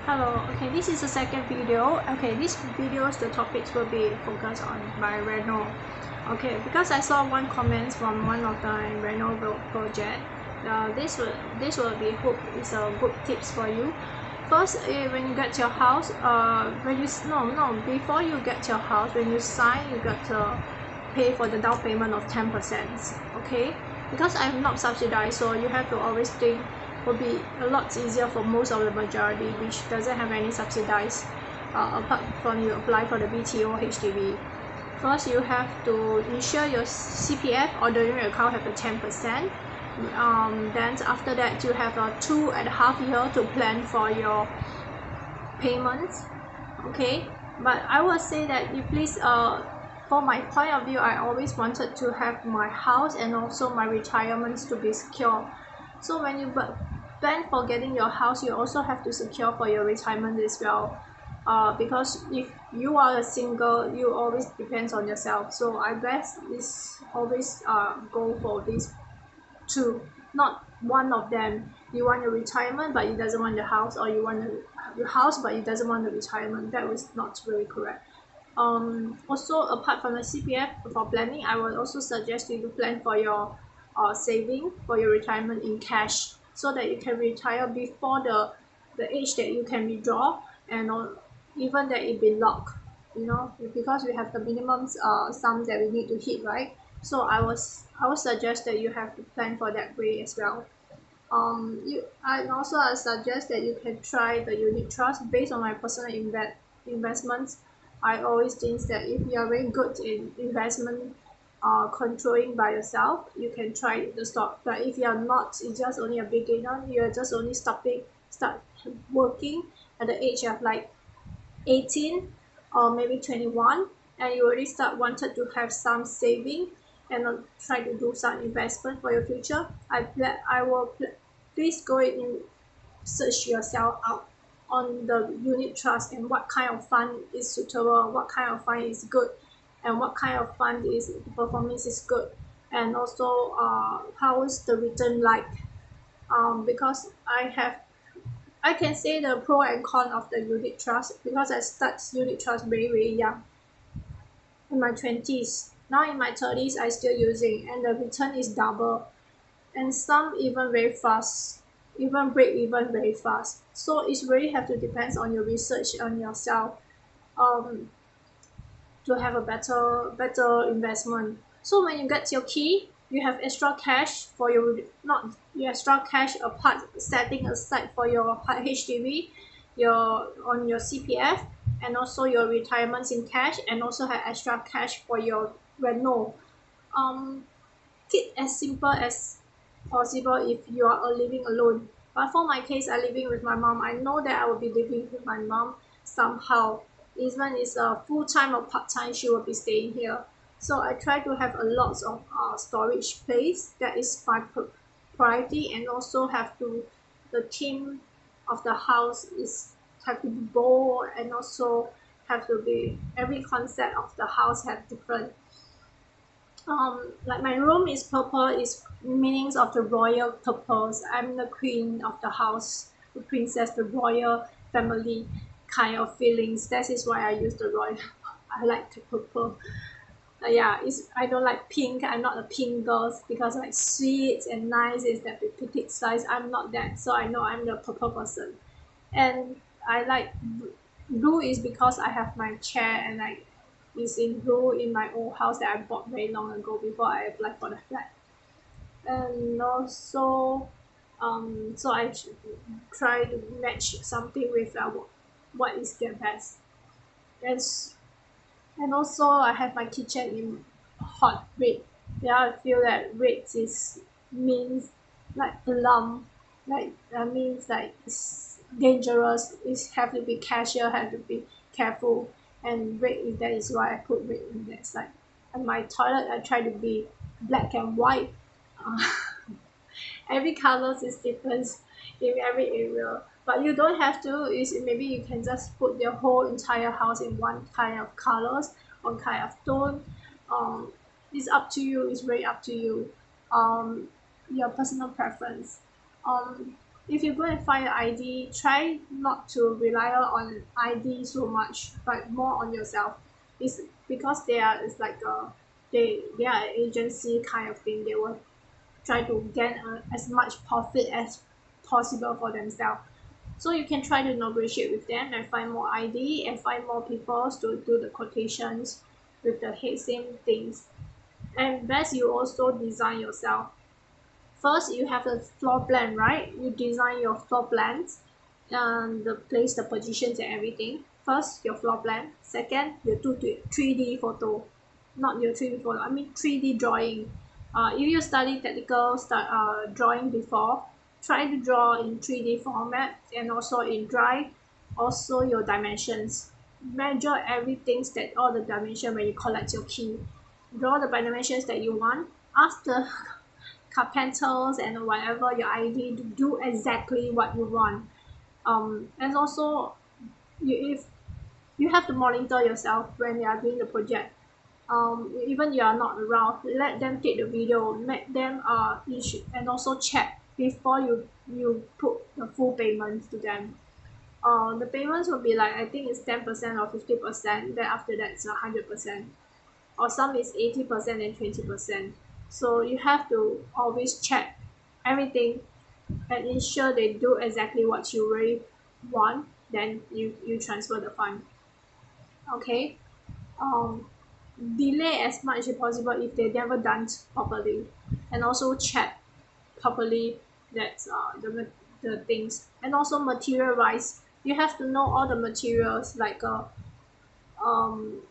Hello, okay, this is the second video. Okay, this videos the topics will be focused on my Reno. Okay, because I saw one comment from one of the Reno project. This will be hope is a good tips for you. First, when you get your house, when you before you get your house, when you sign, you got to pay for the down payment of 10%. Okay, because I'm not subsidized, so you have to always think will be a lot easier for most of the majority which doesn't have any subsidized apart from you apply for the BTO HDB. First, you have to ensure your CPF or the ordinary account have a 10%. Then after that, you have a 2.5 year to plan for your payments. Okay, but I will say that you please for my point of view, I always wanted to have my house and also my retirements to be secure. So when you plan for getting your house, you also have to secure for your retirement as well. Because if you are a single, you always depends on yourself. So I best is always go for these two, not one of them. You want your retirement, but you doesn't want the house, or you want your house, but you doesn't want the retirement. That was not very correct. Also, apart from the CPF for planning, I will also suggest you to plan for your saving for your retirement in cash, so that you can retire before the age that you can withdraw, and even that it be locked, because we have the minimum sum that we need to hit, right? So I would suggest that you have to plan for that way as well. I suggest that you can try the unit trust based on my personal investments. I always think that if you are very good in investment, controlling by yourself, you can try the stock. But if you are not, you're just only a beginner, you're just only start working at the age of like 18 or maybe 21, and you already start wanted to have some saving and try to do some investment for your future, please go in and search yourself out on the unit trust and what kind of fund is suitable, what kind of fund is good, and what kind of fund is performance is good, and also how is the return like. Because I can say the pro and con of the unit trust, because I start unit trust very young, in my 20s. Now in my 30s, I still using, and the return is double, and some even very fast, even break even very fast. So it's really have to depends on your research on yourself, um, to have a better investment. So when you get your key, you have extra cash for your, not your extra cash apart setting aside for your HDB, your on your CPF, and also your retirements in cash, and also have extra cash for your Reno. um keep as simple as possible if you are living alone. But for my case, I living with my mom. I know that I will be living with my mom somehow. Even it's a full time or part time, she will be staying here. So I try to have a lot of storage place. That is my priority, and also have to the theme of the house is have to be bold, and also have to be every concept of the house have different. Like my room is purple is meanings of the royal purpose. I'm the queen of the house, the princess, the royal family kind of feelings. That is why I use the royal. I like the purple. Yeah, it's I don't like pink. I'm not a pink girl, because like sweet and nice is that petite size. I'm not that, so I know I'm the purple person. And I like blue is because I have my chair, and like is in blue in my old house that I bought very long ago before I applied for the flat. And also, so I try to match something with what is their best. And and also I have my kitchen in hot red. Yeah, I feel that red is means like alarm, like that means like it's dangerous. It's have to be casual, have to be careful. And red is that is why I put red in that side. And my toilet I try to be black and white. Uh, every colors is different in every area, but you don't have to. Is maybe you can just put your whole entire house in one kind of colors, one kind of tone. It's up to you. It's very up to you. Your personal preference. um if you go and find an ID, try not to rely on ID so much, but more on yourself. It's because it's like they are an agency kind of thing. They will try to get as much profit as possible for themselves. So you can try to negotiate with them and find more ID and find more people to do the quotations with the same things. And best, you also design yourself. First, you have a floor plan, right? You design your floor plans, the place, the positions, and everything. First, your floor plan. Second, your 3D photo, not your 3D photo. I mean 3D drawing. If you study technical drawing before, try to draw in 3D format and also in dry. Also your dimensions. Measure everything that all the dimension when you collect your key. Draw the dimensions that you want. Ask the carpenters and whatever your ID to do exactly what you want. And also, if you have to monitor yourself when you are doing the project. Even you are not around, let them take the video, make them issue, and also check before you put the full payment to them. The payments will be like, I think it's 10% or 50%. Then after that it's 100%, or some is 80% and 20%. So you have to always check everything and ensure they do exactly what you really want. Then you transfer the fund. Okay. um Delay as much as possible if they never done properly, and also check properly that the things. And also material wise, you have to know all the materials, like um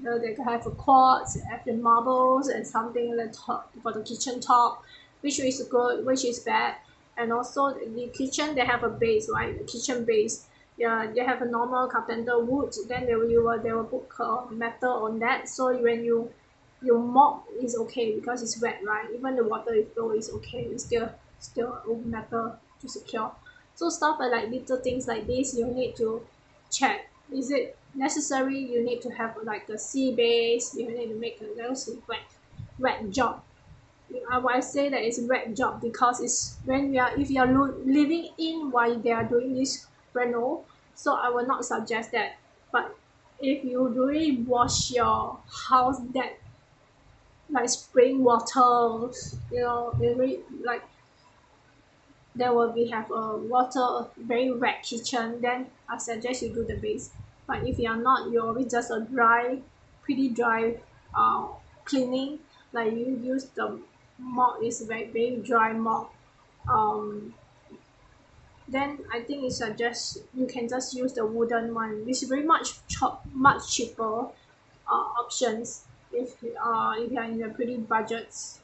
they can have a quartz, have the marbles, and something like top for the kitchen top, which is good, which is bad. And also the kitchen, they have a base, right? The kitchen base, yeah, they have a normal carpenter wood. Then they will put metal on that. So when you mop is okay because it's wet, right? Even the water is low is okay. It's still metal to secure. So stuff like little things like this, you need to check. Is it necessary? You need to have like a sea base. You need to make a little wet job. I say that it's wet job because it's when we are if you are living in while they are doing this rental. So I will not suggest that. But if you really wash your house, that like spring water, every like there will be have a water very wet kitchen, then I suggest you do the base. But if you are not, you always just a pretty dry uh, cleaning, like you use the mop is very dry mop. um, then I think it suggests you can just use the wooden one, which is very much cheaper options if you are in a pretty budgets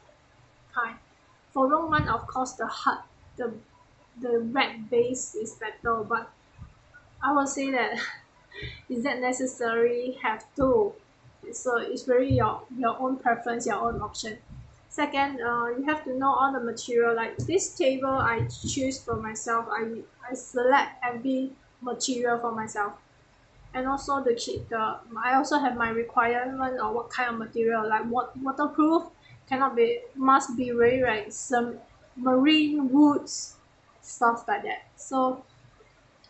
kind. For long run, of course, the red base is better, but I would say that is that necessary have to. So it's very your own preference, your own option. Second, you have to know all the material. Like this table, I choose for myself. I select every material for myself, and also I also have my requirement or what kind of material, like waterproof, cannot be, must be very like some marine woods, stuff like that. So,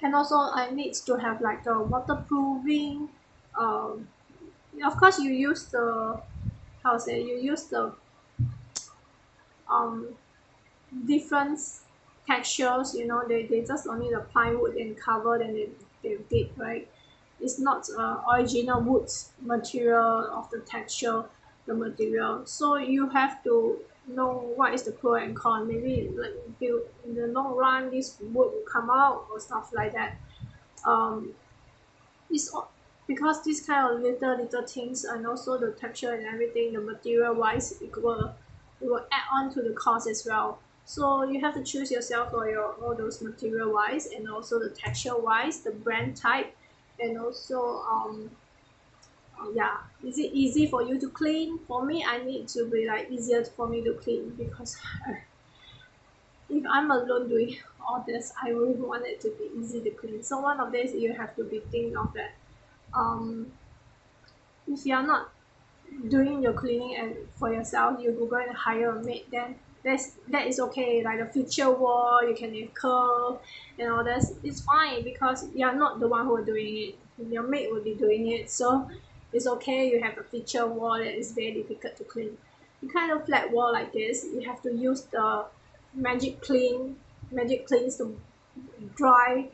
and also I need to have like a waterproofing. um of course you use the, how to say, you use the um different textures. They just only the plywood and cover, then they did, right? It's not original wood material of the texture, the material. So you have to know what is the pro and con. Maybe like if you in the long run this wood will come out or stuff like that. um it's because this kind of little things, and also the texture and everything, the material wise, it will add on to the cost as well. So you have to choose yourself for your all those material wise, and also the texture wise, the brand type, and also yeah, is it easy for you to clean? For me, I need to be like easier for me to clean, because if I'm alone doing all this, I really want it to be easy to clean. So one of these you have to be thinking of that. um if you are not doing your cleaning and for yourself, you go and hire a maid, then that is okay. Like the feature wall, you can curve and all that. It's fine because you're not the one who are doing it. Your mate will be doing it, so it's okay. You have a feature wall that is very difficult to clean. You kind of flat wall like this, you have to use the magic cleans to dry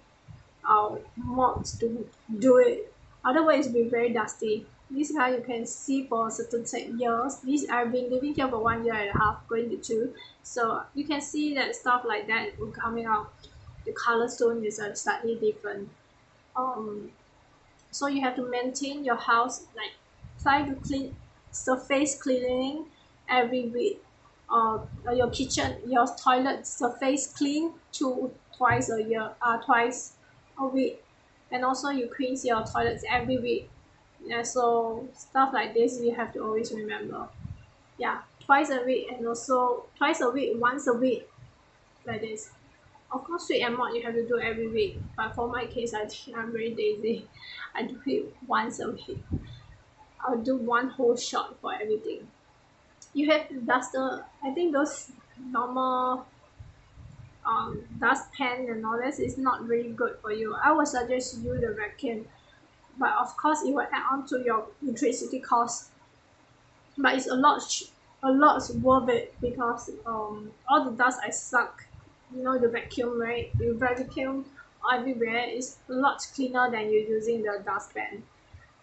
mods to do it. Otherwise, it'll be very dusty. This guy you can see for a certain years. This I've been living here for 1.5 years, going to 2. So you can see that stuff like that will coming out. The color stone is slightly different. Um, so you have to maintain your house, like try to clean surface cleaning every week. Your kitchen, your toilet surface clean twice a year, twice a week, and also you clean your toilets every week. Yeah, so stuff like this you have to always remember. Yeah, twice a week, and also twice a week, once a week, like this. Of course, sweep and mop you have to do every week, but for my case, I think I'm very lazy. I do it once a week. I'll do one whole shot for everything. You have to duster. I think those normal dust pan and all this is not really good for you. I would suggest you the vacuum, but of course it will add on to your electricity cost. But it's a lot worth it because all the dust I suck, you know, the vacuum, right? You vacuum everywhere is a lot cleaner than you using the dustpan.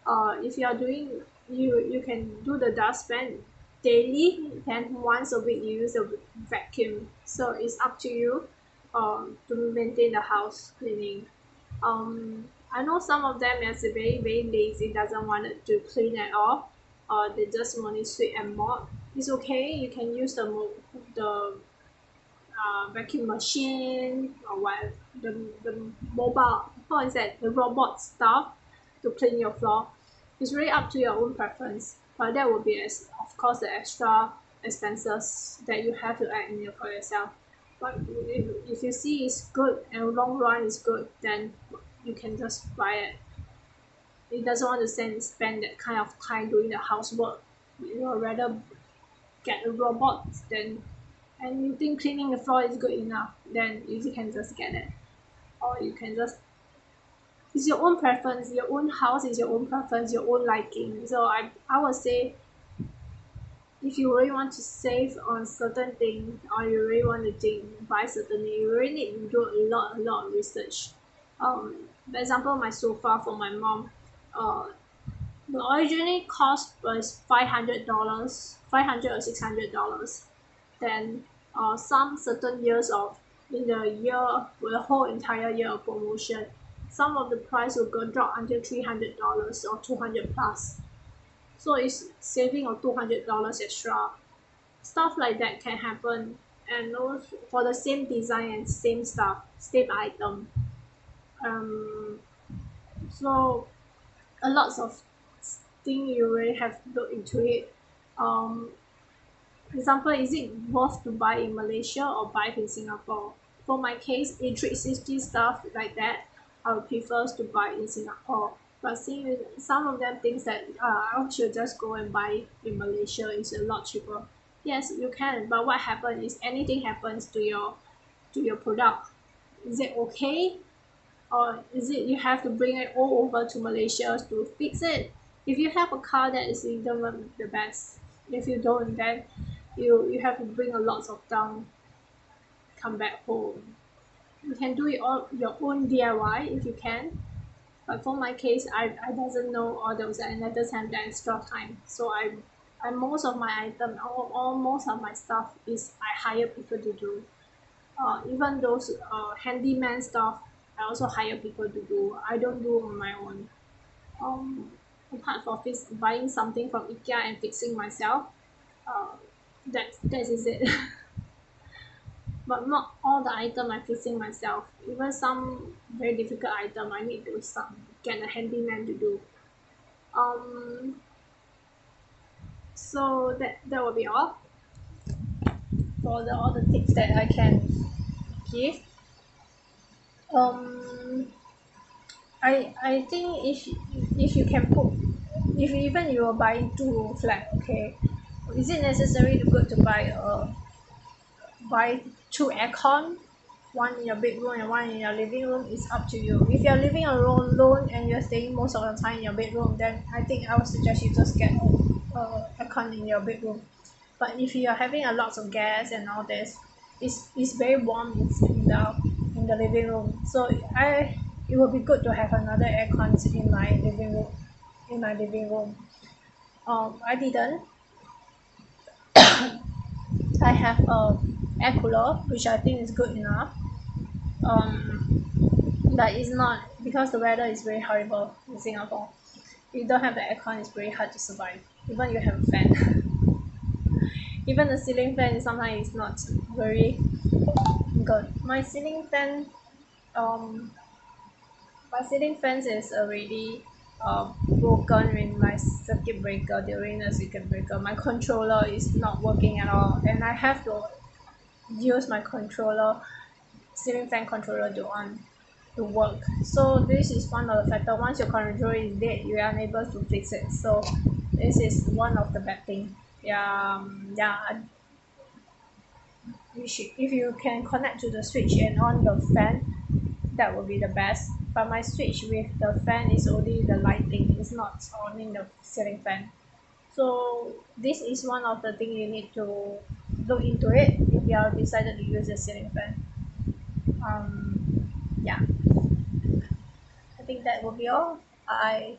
If you are doing, you can do the dustpan daily, then once a week you use a vacuum. So it's up to you to maintain the house cleaning. I know some of them is very lazy, doesn't want it to clean at all. They just want to sweep and mop. It's okay. You can use the vacuum machine or what, the mobile, what is that, the robot stuff to clean your floor. It's really up to your own preference, but that will be as of course the extra expenses that you have to add in for yourself. But if you see it's good and long run is good, then you can just buy it. It doesn't want to spend that kind of time doing the housework. You would rather get a robot than, and you think cleaning the floor is good enough, then you can just get it. Or you can just, it's your own preference, your own house is your own preference, your own liking. So I would say if you really want to save on certain things or you really want to buy certain things, you really need to do a lot of research. For example, my sofa for my mom, uh, the originally cost was $500, 500 or $600. Then some certain years of in the year, the whole entire year of promotion, some of the price will go drop until $300 or 200 plus. So it's saving of $200 extra. Stuff like that can happen, and also for the same design and same stuff, same item. Um, so a lots of thing you really have to look into it. Um, Example, is it worth to buy in Malaysia or buy in Singapore? For my case, A360 stuff like that, I would prefer to buy in Singapore. But seeing some of them things that I should just go and buy in Malaysia is a lot cheaper. Yes, you can, but what happens is anything happens to your product. Is it okay? Or is it you have to bring it all over to Malaysia to fix it? If you have a car that is even the best. If you don't, then you have to bring a lot of down, come back home. You can do it all your own DIY if you can. But for my case, I doesn't know all those and I just have the extra time. So I most of my item, all most of my stuff is I hire people to do. Even those handyman stuff, I also hire people to do. I don't do on my own. Um, Apart from buying something from IKEA and fixing myself, uh, that is it. But not all the item I'm fixing myself. Even some very difficult item, I need to get a handyman to do. Um, so that will be all for all the tips that I can give. Um, I think if you can put, if even you are buying two room flat, okay, is it necessary to buy buy two aircon, one in your bedroom and one in your living room. Is up to you. If you're living alone and you're staying most of the time in your bedroom, then I think I would suggest you just get aircon in your bedroom. But if you are having a lots of gas and all this, it's very warm in the living room. So it would be good to have another aircon in my living room. In my living room, I didn't. I have a air cooler, which I think is good enough. Um, but it's not because the weather is very horrible in Singapore. If you don't have the aircon, it's very hard to survive. Even you have a fan, even the ceiling fan sometimes is not very good. Um, my ceiling fan is already broken in my circuit breaker during the circuit breaker. My controller is not working at all, and I have to use my controller ceiling fan controller to work. So this is one of the factor. Once your controller is dead, you are unable to fix it. So this is one of the bad thing. Yeah, you should, if you can connect to the switch and on the fan, that would be the best. But my switch with the fan is only the lighting, it's not on the ceiling fan. So this is one of the thing you need to look into it if you are decided to use a ceiling fan. Yeah, I think that will be all. I